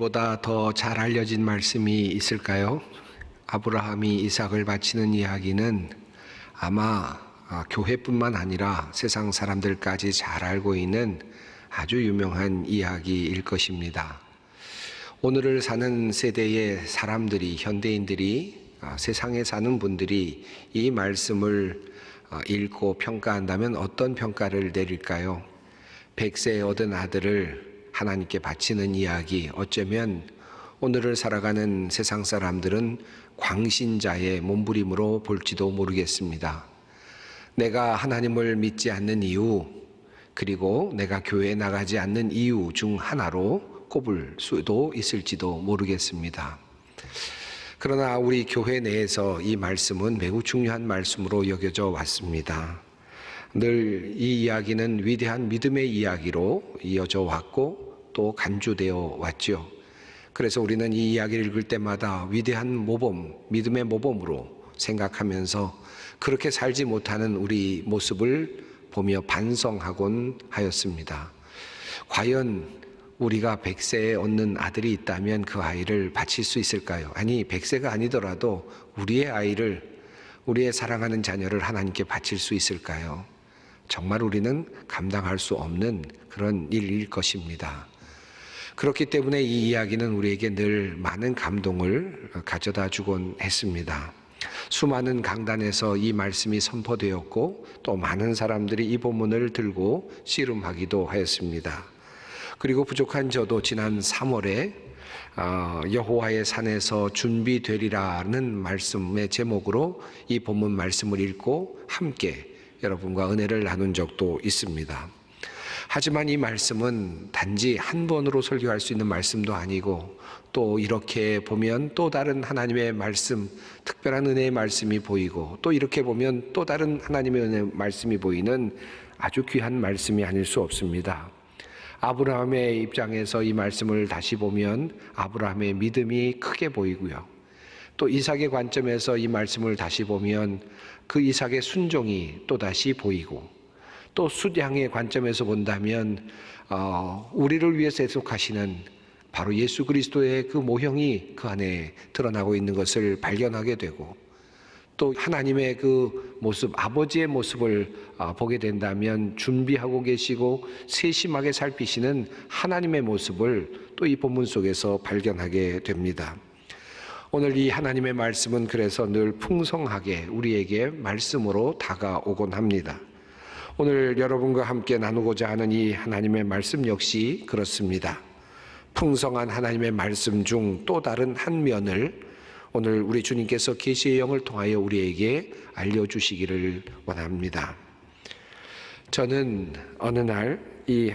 이보다 더 잘 알려진 말씀이 있을까요? 아브라함이 이삭을 바치는 이야기는 아마 교회뿐만 아니라 세상 사람들까지 잘 알고 있는 아주 유명한 이야기일 것입니다. 오늘을 사는 세대의 사람들이, 현대인들이, 세상에 사는 분들이 이 말씀을 읽고 평가한다면 어떤 평가를 내릴까요? 100세 얻은 아들을 하나님께 바치는 이야기, 어쩌면 오늘을 살아가는 세상 사람들은 광신자의 몸부림으로 볼지도 모르겠습니다. 내가 하나님을 믿지 않는 이유, 그리고 내가 교회에 나가지 않는 이유 중 하나로 꼽을 수도 있을지도 모르겠습니다. 그러나 우리 교회 내에서 이 말씀은 매우 중요한 말씀으로 여겨져 왔습니다. 늘 이 이야기는 위대한 믿음의 이야기로 이어져 왔고 또 간주되어 왔죠. 그래서 우리는 이 이야기를 읽을 때마다 위대한 모범, 믿음의 모범으로 생각하면서 그렇게 살지 못하는 우리 모습을 보며 반성하곤 하였습니다. 과연 우리가 100세에 얻는 아들이 있다면 그 아이를 바칠 수 있을까요? 아니, 100세가 아니더라도 우리의 아이를, 우리의 사랑하는 자녀를 하나님께 바칠 수 있을까요? 정말 우리는 감당할 수 없는 그런 일일 것입니다. 그렇기 때문에 이 이야기는 우리에게 늘 많은 감동을 가져다 주곤 했습니다. 수많은 강단에서 이 말씀이 선포되었고 또 많은 사람들이 이 본문을 들고 씨름하기도 하였습니다. 그리고 부족한 저도 지난 3월에 여호와의 산에서 준비되리라는 말씀의 제목으로 이 본문 말씀을 읽고 함께 여러분과 은혜를 나눈 적도 있습니다. 하지만 이 말씀은 단지 한 번으로 설교할 수 있는 말씀도 아니고 또 이렇게 보면 또 다른 하나님의 말씀, 특별한 은혜의 말씀이 보이고 또 이렇게 보면 또 다른 하나님의 은혜의 말씀이 보이는 아주 귀한 말씀이 아닐 수 없습니다. 아브라함의 입장에서 이 말씀을 다시 보면 아브라함의 믿음이 크게 보이고요. 또 이삭의 관점에서 이 말씀을 다시 보면 그 이삭의 순종이 또다시 보이고 또 숫양의 관점에서 본다면 우리를 위해서 애속하시는 바로 예수 그리스도의 그 모형이 그 안에 드러나고 있는 것을 발견하게 되고 또 하나님의 그 모습, 아버지의 모습을 보게 된다면 준비하고 계시고 세심하게 살피시는 하나님의 모습을 또 이 본문 속에서 발견하게 됩니다. 오늘 이 하나님의 말씀은 그래서 늘 풍성하게 우리에게 말씀으로 다가오곤 합니다. 오늘 여러분과 함께 나누고자 하는 이 하나님의 말씀 역시 그렇습니다. 풍성한 하나님의 말씀 중 또 다른 한 면을 오늘 우리 주님께서 계시의 영을 통하여 우리에게 알려주시기를 원합니다. 저는 어느 날 이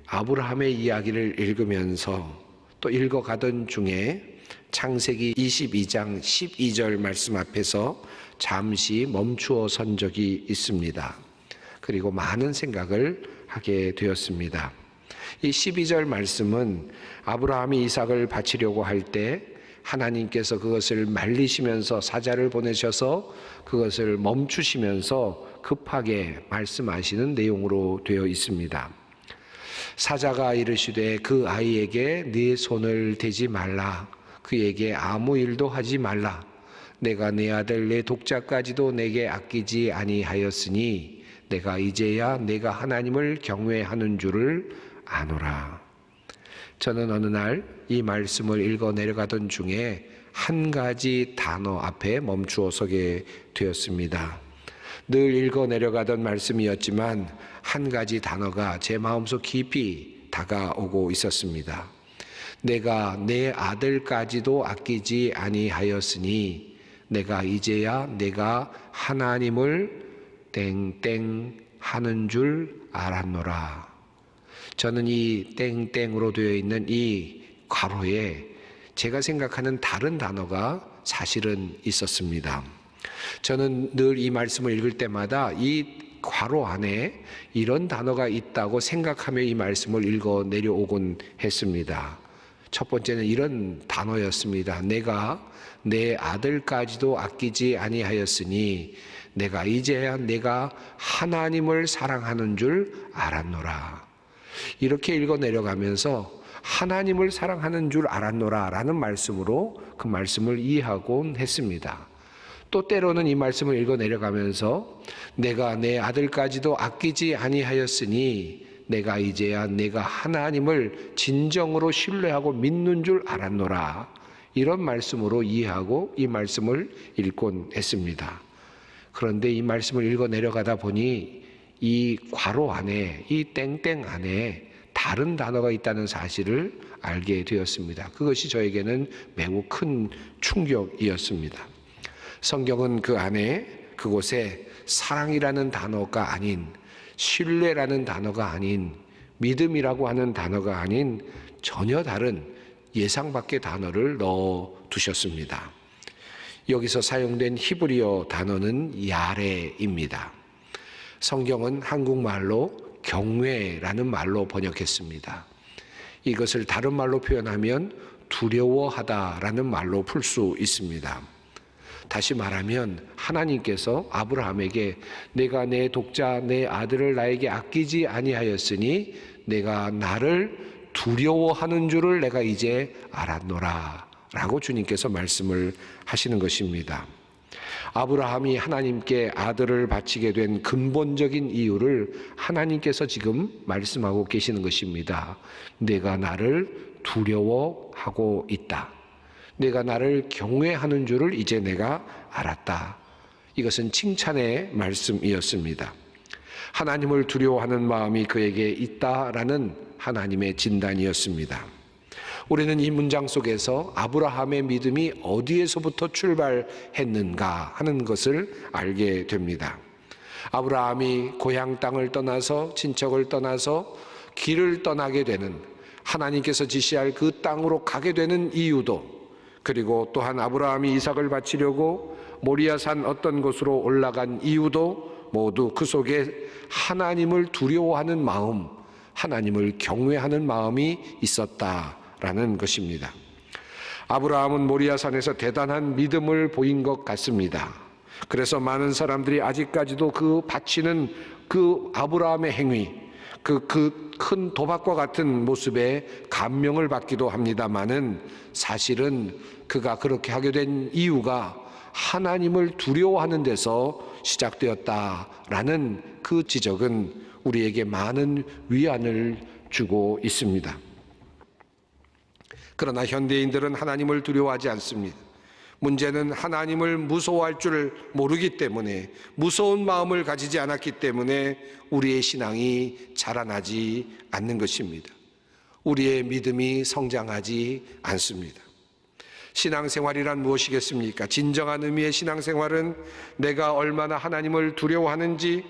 아브라함의 이야기를 읽으면서 또 읽어가던 중에 창세기 22장 12절 말씀 앞에서 잠시 멈추어 선 적이 있습니다. 그리고 많은 생각을 하게 되었습니다. 이 12절 말씀은 아브라함이 이삭을 바치려고 할 때 하나님께서 그것을 말리시면서 사자를 보내셔서 그것을 멈추시면서 급하게 말씀하시는 내용으로 되어 있습니다. 사자가 이르시되 그 아이에게 네 손을 대지 말라. 그에게 아무 일도 하지 말라. 내가 내 아들 내 독자까지도 내게 아끼지 아니하였으니 내가 이제야 내가 하나님을 경외하는 줄을 아노라. 저는 어느 날 이 말씀을 읽어 내려가던 중에 한 가지 단어 앞에 멈추어 서게 되었습니다. 늘 읽어 내려가던 말씀이었지만 한 가지 단어가 제 마음속 깊이 다가오고 있었습니다. 내가 내 아들까지도 아끼지 아니하였으니 내가 이제야 내가 하나님을 땡땡 하는 줄 알았노라. 저는 이 땡땡으로 되어 있는 이 괄호에 제가 생각하는 다른 단어가 사실은 있었습니다. 저는 늘 이 말씀을 읽을 때마다 이 괄호 안에 이런 단어가 있다고 생각하며 이 말씀을 읽어 내려오곤 했습니다. 첫 번째는 이런 단어였습니다. 내가 내 아들까지도 아끼지 아니하였으니 내가 이제야 내가 하나님을 사랑하는 줄 알았노라. 이렇게 읽어 내려가면서 하나님을 사랑하는 줄 알았노라 라는 말씀으로 그 말씀을 이해하곤 했습니다. 또 때로는 이 말씀을 읽어 내려가면서 내가 내 아들까지도 아끼지 아니하였으니 내가 이제야 내가 하나님을 진정으로 신뢰하고 믿는 줄 알았노라, 이런 말씀으로 이해하고 이 말씀을 읽곤 했습니다. 그런데 이 말씀을 읽어 내려가다 보니 이 괄호 안에, 이 땡땡 안에 다른 단어가 있다는 사실을 알게 되었습니다. 그것이 저에게는 매우 큰 충격이었습니다. 성경은 그 안에, 그곳에 사랑이라는 단어가 아닌, 신뢰라는 단어가 아닌, 믿음이라고 하는 단어가 아닌 전혀 다른 예상 밖의 단어를 넣어 두셨습니다. 여기서 사용된 히브리어 단어는 야레입니다. 성경은 한국말로 경외라는 말로 번역했습니다. 이것을 다른 말로 표현하면 두려워하다라는 말로 풀 수 있습니다. 다시 말하면 하나님께서 아브라함에게 내가 내 독자 내 아들을 나에게 아끼지 아니하였으니 내가 나를 두려워하는 줄을 내가 이제 알았노라 라고 주님께서 말씀을 하시는 것입니다. 아브라함이 하나님께 아들을 바치게 된 근본적인 이유를 하나님께서 지금 말씀하고 계시는 것입니다. 내가 나를 두려워하고 있다. 내가 나를 경외하는 줄을 이제 내가 알았다. 이것은 칭찬의 말씀이었습니다. 하나님을 두려워하는 마음이 그에게 있다라는 하나님의 진단이었습니다. 우리는 이 문장 속에서 아브라함의 믿음이 어디에서부터 출발했는가 하는 것을 알게 됩니다. 아브라함이 고향 땅을 떠나서, 친척을 떠나서 길을 떠나게 되는, 하나님께서 지시할 그 땅으로 가게 되는 이유도, 그리고 또한 아브라함이 이삭을 바치려고 모리아산 어떤 곳으로 올라간 이유도 모두 그 속에 하나님을 두려워하는 마음, 하나님을 경외하는 마음이 있었다라는 것입니다. 아브라함은 모리아산에서 대단한 믿음을 보인 것 같습니다. 그래서 많은 사람들이 아직까지도 그 바치는 그 아브라함의 행위, 그 큰 도박과 같은 모습에 감명을 받기도 합니다마는 사실은 그가 그렇게 하게 된 이유가 하나님을 두려워하는 데서 시작되었다라는 그 지적은 우리에게 많은 위안을 주고 있습니다. 그러나 현대인들은 하나님을 두려워하지 않습니다. 문제는 하나님을 무서워할 줄 모르기 때문에, 무서운 마음을 가지지 않았기 때문에 우리의 신앙이 자라나지 않는 것입니다. 우리의 믿음이 성장하지 않습니다. 신앙생활이란 무엇이겠습니까? 진정한 의미의 신앙생활은 내가 얼마나 하나님을 두려워하는지,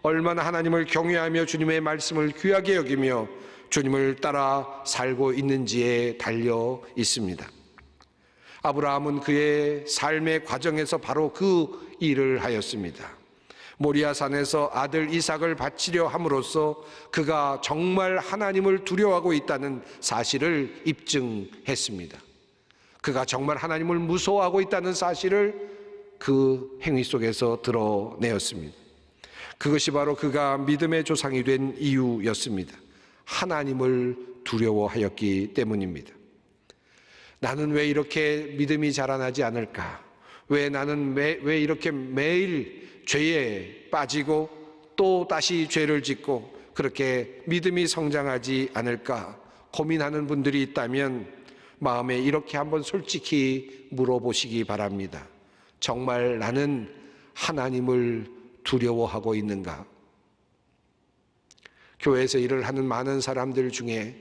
얼마나 하나님을 경외하며 주님의 말씀을 귀하게 여기며 주님을 따라 살고 있는지에 달려 있습니다. 아브라함은 그의 삶의 과정에서 바로 그 일을 하였습니다. 모리아산에서 아들 이삭을 바치려 함으로써 그가 정말 하나님을 두려워하고 있다는 사실을 입증했습니다. 그가 정말 하나님을 무서워하고 있다는 사실을 그 행위 속에서 드러내었습니다. 그것이 바로 그가 믿음의 조상이 된 이유였습니다. 하나님을 두려워하였기 때문입니다. 나는 왜 이렇게 믿음이 자라나지 않을까? 왜 나는 왜 이렇게 매일 죄에 빠지고 또 다시 죄를 짓고 그렇게 믿음이 성장하지 않을까 고민하는 분들이 있다면 마음에 이렇게 한번 솔직히 물어보시기 바랍니다. 정말 나는 하나님을 두려워하고 있는가? 교회에서 일을 하는 많은 사람들 중에,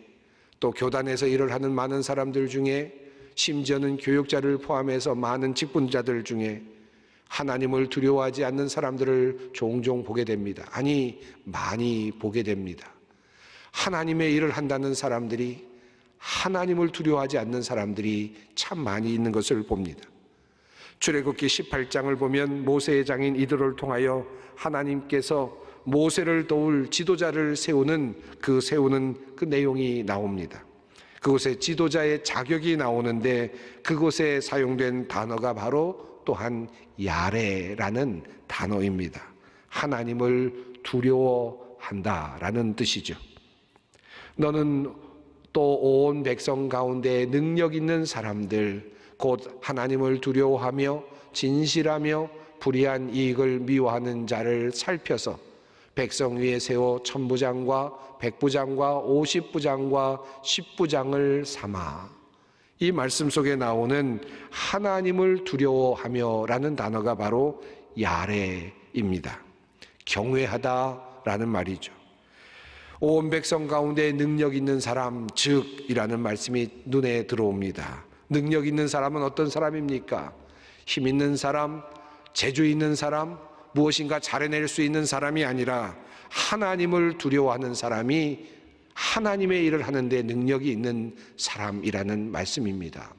또 교단에서 일을 하는 많은 사람들 중에, 심지어는 교육자를 포함해서 많은 직분자들 중에 하나님을 두려워하지 않는 사람들을 종종 보게 됩니다. 아니, 많이 보게 됩니다. 하나님의 일을 한다는 사람들이, 하나님을 두려워하지 않는 사람들이 참 많이 있는 것을 봅니다. 출애굽기 18장을 보면 모세의 장인 이드로를 통하여 하나님께서 모세를 도울 지도자를 세우는 그 내용이 나옵니다. 그곳에 지도자의 자격이 나오는데 그곳에 사용된 단어가 바로 또한 야레라는 단어입니다. 하나님을 두려워한다라는 뜻이죠. 너는 또 온 백성 가운데 능력 있는 사람들, 곧 하나님을 두려워하며 진실하며 불의한 이익을 미워하는 자를 살펴서 백성 위에 세워 천부장과 백부장과 50부장과 10부장을 삼아. 이 말씀 속에 나오는 하나님을 두려워하며라는 단어가 바로 야레입니다. 경외하다라는 말이죠. 온 백성 가운데 능력 있는 사람, 즉이라는 말씀이 눈에 들어옵니다. 능력 있는 사람은 어떤 사람입니까? 힘 있는 사람, 재주 있는 사람, 무엇인가 잘해낼 수 있는 사람이 아니라 하나님을 두려워하는 사람이 하나님의 일을 하는데 능력이 있는 사람이라는 말씀입니다.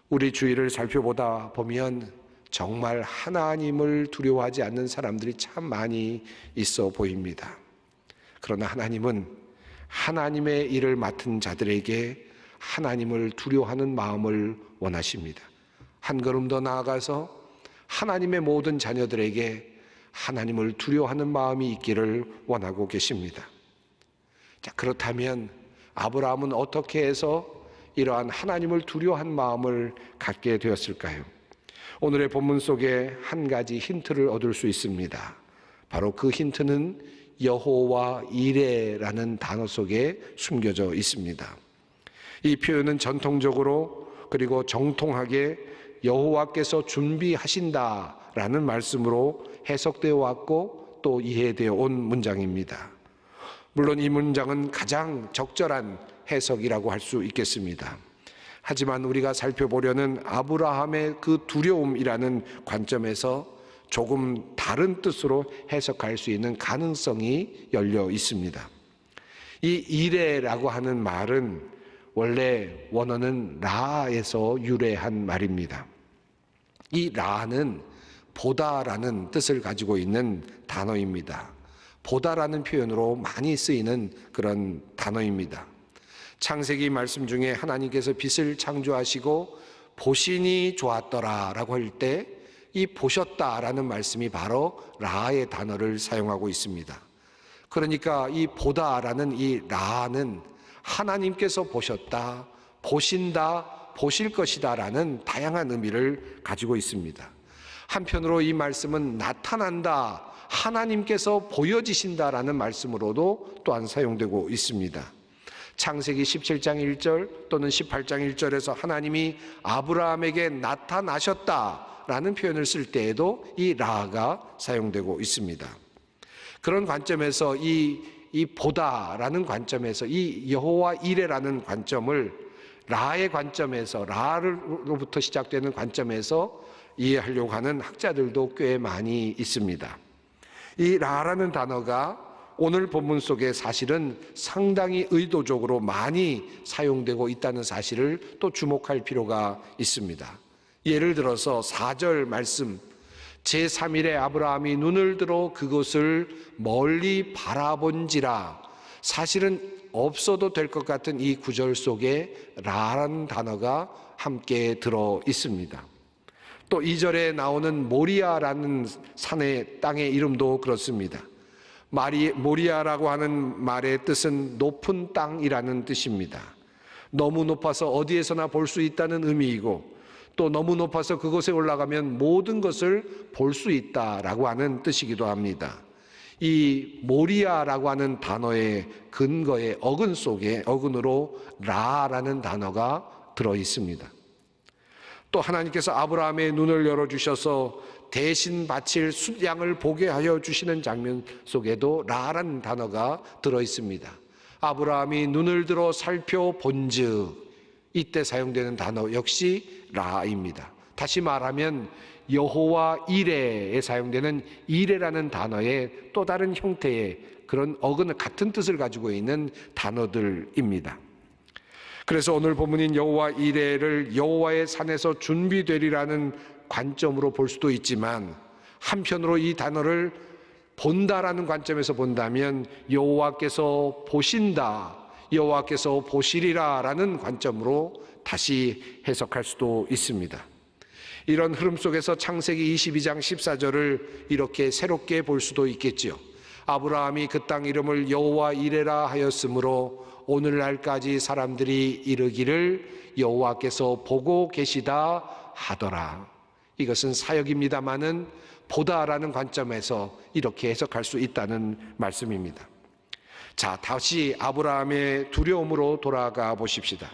우리 주위를 살펴보다 보면 정말 하나님을 두려워하지 않는 사람들이 참 많이 있어 보입니다. 그러나 하나님은 하나님의 일을 맡은 자들에게 하나님을 두려워하는 마음을 원하십니다. 한 걸음 더 나아가서 하나님의 모든 자녀들에게 하나님을 두려워하는 마음이 있기를 원하고 계십니다. 자, 그렇다면 아브라함은 어떻게 해서 이러한 하나님을 두려워한 마음을 갖게 되었을까요? 오늘의 본문 속에 한 가지 힌트를 얻을 수 있습니다. 바로 그 힌트는 여호와 이레라는 단어 속에 숨겨져 있습니다. 이 표현은 전통적으로 그리고 정통하게 여호와께서 준비하신다라는 말씀으로 해석되어 왔고 또 이해되어 온 문장입니다. 물론 이 문장은 가장 적절한 해석이라고 할 수 있겠습니다. 하지만 우리가 살펴보려는 아브라함의 그 두려움이라는 관점에서 조금 다른 뜻으로 해석할 수 있는 가능성이 열려 있습니다. 이 이레라고 하는 말은 원래 원어는 라에서 유래한 말입니다. 이 라는 보다라는 뜻을 가지고 있는 단어입니다. 보다라는 표현으로 많이 쓰이는 그런 단어입니다. 창세기 말씀 중에 하나님께서 빛을 창조하시고 보시니 좋았더라라고 할 때 이 보셨다라는 말씀이 바로 라의 단어를 사용하고 있습니다. 그러니까 이 보다라는 이 라는 하나님께서 보셨다, 보신다, 보실 것이다라는 다양한 의미를 가지고 있습니다. 한편으로 이 말씀은 나타난다, 하나님께서 보여지신다라는 말씀으로도 또한 사용되고 있습니다. 창세기 17장 1절 또는 18장 1절에서 하나님이 아브라함에게 나타나셨다라는 표현을 쓸 때에도 이 라가 사용되고 있습니다. 그런 관점에서 이 보다라는 관점에서 이 여호와 이레라는 관점을 라의 관점에서 라로부터 시작되는 관점에서 이해하려고 하는 학자들도 꽤 많이 있습니다. 이 라라는 단어가 오늘 본문 속에 사실은 상당히 의도적으로 많이 사용되고 있다는 사실을 또 주목할 필요가 있습니다. 예를 들어서 4절 말씀, 제3일에 아브라함이 눈을 들어 그것을 멀리 바라본지라, 사실은 없어도 될 것 같은 이 구절 속에 라라는 단어가 함께 들어 있습니다. 또 2절에 나오는 모리아라는 산의 땅의 이름도 그렇습니다. 모리아라고 하는 말의 뜻은 높은 땅이라는 뜻입니다. 너무 높아서 어디에서나 볼 수 있다는 의미이고 또 너무 높아서 그곳에 올라가면 모든 것을 볼 수 있다라고 하는 뜻이기도 합니다. 이 모리아라고 하는 단어의 근거의 어근 속에 어근으로 라라는 단어가 들어 있습니다. 또 하나님께서 아브라함의 눈을 열어주셔서 대신 바칠 숫양을 보게 하여 주시는 장면 속에도 라라는 단어가 들어 있습니다. 아브라함이 눈을 들어 살펴본즉, 이때 사용되는 단어 역시 라입니다. 다시 말하면 여호와 이레에 사용되는 이레라는 단어의 또 다른 형태의 그런 어근 같은 뜻을 가지고 있는 단어들입니다. 그래서 오늘 본문인 여호와 이레를 여호와의 산에서 준비되리라는 관점으로 볼 수도 있지만, 한편으로 이 단어를 본다라는 관점에서 본다면 여호와께서 보신다, 여호와께서 보시리라라는 관점으로 다시 해석할 수도 있습니다. 이런 흐름 속에서 창세기 22장 14절을 이렇게 새롭게 볼 수도 있겠지요. 아브라함이 그 땅 이름을 여호와 이레라 하였으므로 오늘날까지 사람들이 이르기를 여호와께서 보고 계시다 하더라. 이것은 사역입니다마는 보다라는 관점에서 이렇게 해석할 수 있다는 말씀입니다. 자, 다시 아브라함의 두려움으로 돌아가 보십시다.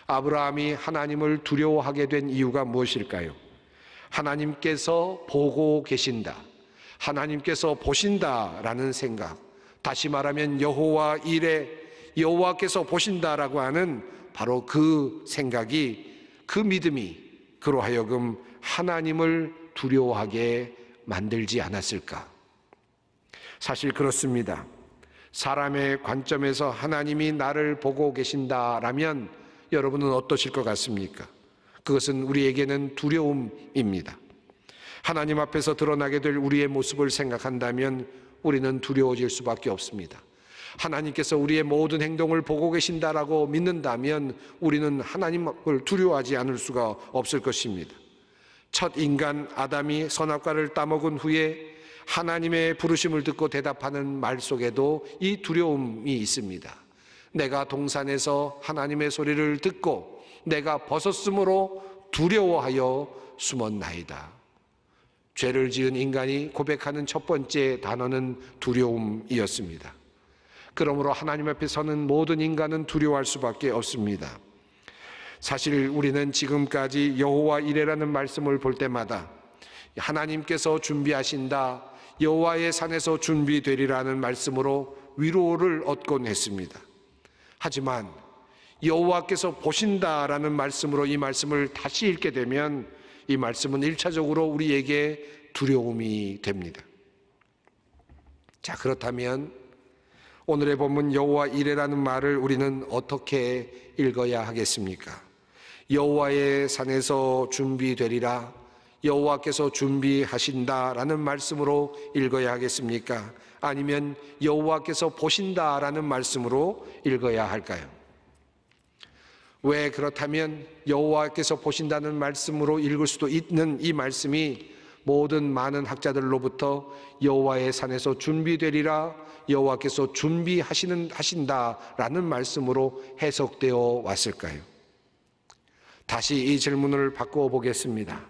아브라함이 하나님을 두려워하게 된 이유가 무엇일까요? 하나님께서 보고 계신다, 하나님께서 보신다라는 생각, 다시 말하면 여호와 이레, 여호와께서 보신다라고 하는 바로 그 생각이, 그 믿음이 그로 하여금 하나님을 두려워하게 만들지 않았을까? 사실 그렇습니다. 사람의 관점에서 하나님이 나를 보고 계신다라면 여러분은 어떠실 것 같습니까? 그것은 우리에게는 두려움입니다. 하나님 앞에서 드러나게 될 우리의 모습을 생각한다면 우리는 두려워질 수밖에 없습니다. 하나님께서 우리의 모든 행동을 보고 계신다라고 믿는다면 우리는 하나님을 두려워하지 않을 수가 없을 것입니다. 첫 인간 아담이 선악과를 따먹은 후에 하나님의 부르심을 듣고 대답하는 말 속에도 이 두려움이 있습니다. 내가 동산에서 하나님의 소리를 듣고 내가 벗었으므로 두려워하여 숨었나이다. 죄를 지은 인간이 고백하는 첫 번째 단어는 두려움이었습니다. 그러므로 하나님 앞에 서는 모든 인간은 두려워할 수밖에 없습니다. 사실 우리는 지금까지 여호와 이레라는 말씀을 볼 때마다 하나님께서 준비하신다, 여호와의 산에서 준비되리라는 말씀으로 위로를 얻곤 했습니다. 하지만 여호와께서 보신다라는 말씀으로 이 말씀을 다시 읽게 되면 이 말씀은 1차적으로 우리에게 두려움이 됩니다. 자, 그렇다면 오늘의 본문 여호와 이레라는 말을 우리는 어떻게 읽어야 하겠습니까? 여호와의 산에서 준비되리라, 여호와께서 준비하신다라는 말씀으로 읽어야 하겠습니까? 아니면 여호와께서 보신다라는 말씀으로 읽어야 할까요? 왜 그렇다면 여호와께서 보신다는 말씀으로 읽을 수도 있는 이 말씀이 모든 많은 학자들로부터 여호와의 산에서 준비되리라, 여호와께서 준비하신다라는 말씀으로 해석되어 왔을까요? 다시 이 질문을 바꾸어 보겠습니다.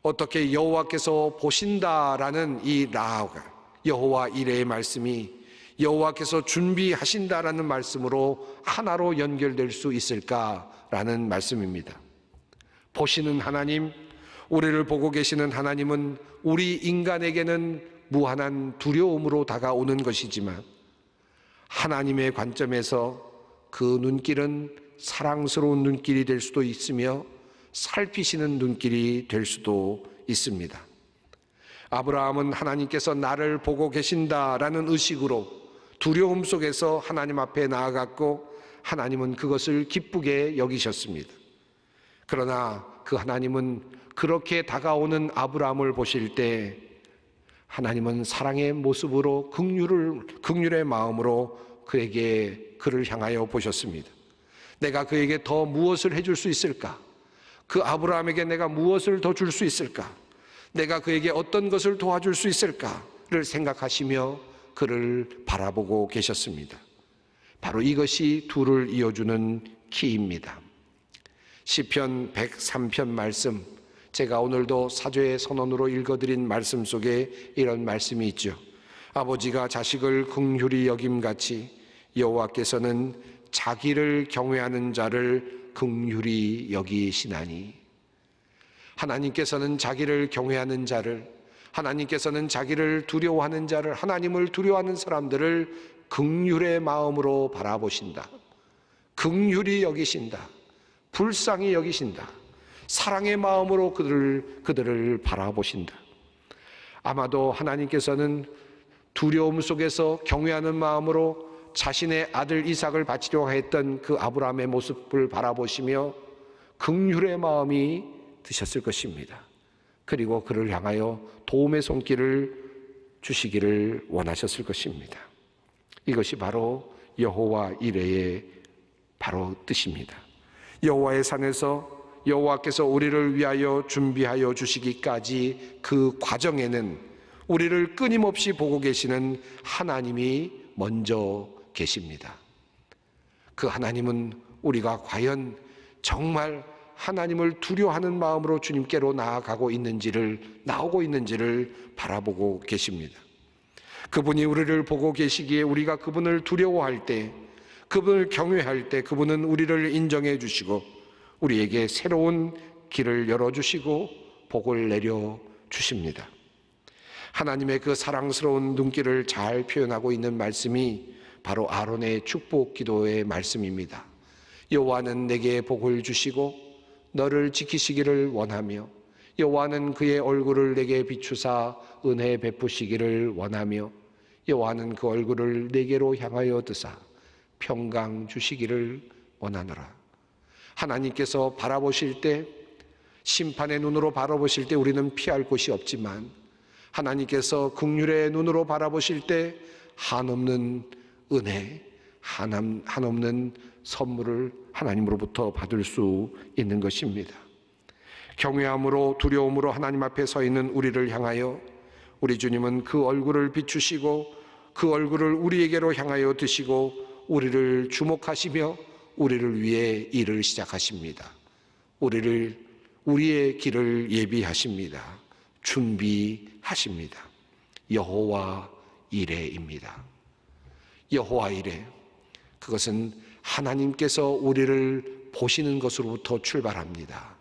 어떻게 여호와께서 보신다라는 이 라가 여호와 이레의 말씀이 여호와께서 준비하신다라는 말씀으로 하나로 연결될 수 있을까라는 말씀입니다. 보시는 하나님, 우리를 보고 계시는 하나님은 우리 인간에게는 무한한 두려움으로 다가오는 것이지만 하나님의 관점에서 그 눈길은 사랑스러운 눈길이 될 수도 있으며 살피시는 눈길이 될 수도 있습니다. 아브라함은 하나님께서 나를 보고 계신다라는 의식으로 두려움 속에서 하나님 앞에 나아갔고 하나님은 그것을 기쁘게 여기셨습니다. 그러나 그 하나님은 그렇게 다가오는 아브라함을 보실 때 하나님은 사랑의 모습으로 긍휼의 마음으로 그를 향하여 보셨습니다. 내가 그에게 더 무엇을 해줄 수 있을까? 그 아브라함에게 내가 무엇을 더 줄 수 있을까? 내가 그에게 어떤 것을 도와줄 수 있을까를 생각하시며 그를 바라보고 계셨습니다. 바로 이것이 둘을 이어주는 키입니다. 시편 103편 말씀, 제가 오늘도 사죄의 선언으로 읽어드린 말씀 속에 이런 말씀이 있죠. 아버지가 자식을 긍휼히 여김같이 여호와께서는 자기를 경외하는 자를 긍휼히 여기시나니. 하나님께서는 자기를 경외하는 자를, 하나님께서는 자기를 두려워하는 자를, 하나님을 두려워하는 사람들을 긍휼의 마음으로 바라보신다. 긍휼히 여기신다. 불쌍히 여기신다. 사랑의 마음으로 그들을 바라보신다. 아마도 하나님께서는 두려움 속에서 경외하는 마음으로 자신의 아들 이삭을 바치려고 했던 그 아브라함의 모습을 바라보시며 긍휼의 마음이 드셨을 것입니다. 그리고 그를 향하여 도움의 손길을 주시기를 원하셨을 것입니다. 이것이 바로 여호와 이레의 바로 뜻입니다. 여호와의 산에서 여호와께서 우리를 위하여 준비하여 주시기까지 그 과정에는 우리를 끊임없이 보고 계시는 하나님이 먼저 계십니다. 그 하나님은 우리가 과연 정말 하나님을 두려워하는 마음으로 주님께로 나오고 있는지를 바라보고 계십니다. 그분이 우리를 보고 계시기에 우리가 그분을 두려워할 때, 그분을 경외할 때 그분은 우리를 인정해 주시고 우리에게 새로운 길을 열어주시고 복을 내려 주십니다. 하나님의 그 사랑스러운 눈길을 잘 표현하고 있는 말씀이 바로 아론의 축복 기도의 말씀입니다. 여호와는 내게 복을 주시고 너를 지키시기를 원하며 여호와는 그의 얼굴을 내게 비추사 은혜 베푸시기를 원하며 여호와는 그 얼굴을 내게로 향하여 드사 평강 주시기를 원하노라. 하나님께서 바라보실 때, 심판의 눈으로 바라보실 때 우리는 피할 곳이 없지만 하나님께서 긍휼의 눈으로 바라보실 때 한없는 은혜, 한없는 선물을 하나님으로부터 받을 수 있는 것입니다. 경외함으로 두려움으로 하나님 앞에 서 있는 우리를 향하여 우리 주님은 그 얼굴을 비추시고 그 얼굴을 우리에게로 향하여 드시고 우리를 주목하시며 우리를 위해 일을 시작하십니다. 우리의 길을 예비하십니다. 준비하십니다. 여호와 이레입니다. 여호와 이레, 그것은 하나님께서 우리를 보시는 것으로부터 출발합니다.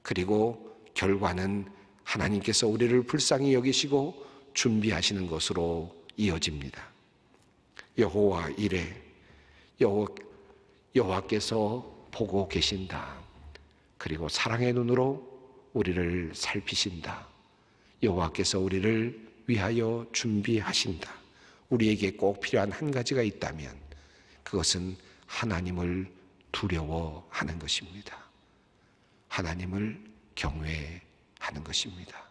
그리고 결과는 하나님께서 우리를 불쌍히 여기시고 준비하시는 것으로 이어집니다. 여호와 이레, 여호와께서 보고 계신다. 그리고 사랑의 눈으로 우리를 살피신다. 여호와께서 우리를 위하여 준비하신다. 우리에게 꼭 필요한 한 가지가 있다면 그것은 하나님을 두려워하는 것입니다. 하나님을 경외하는 것입니다.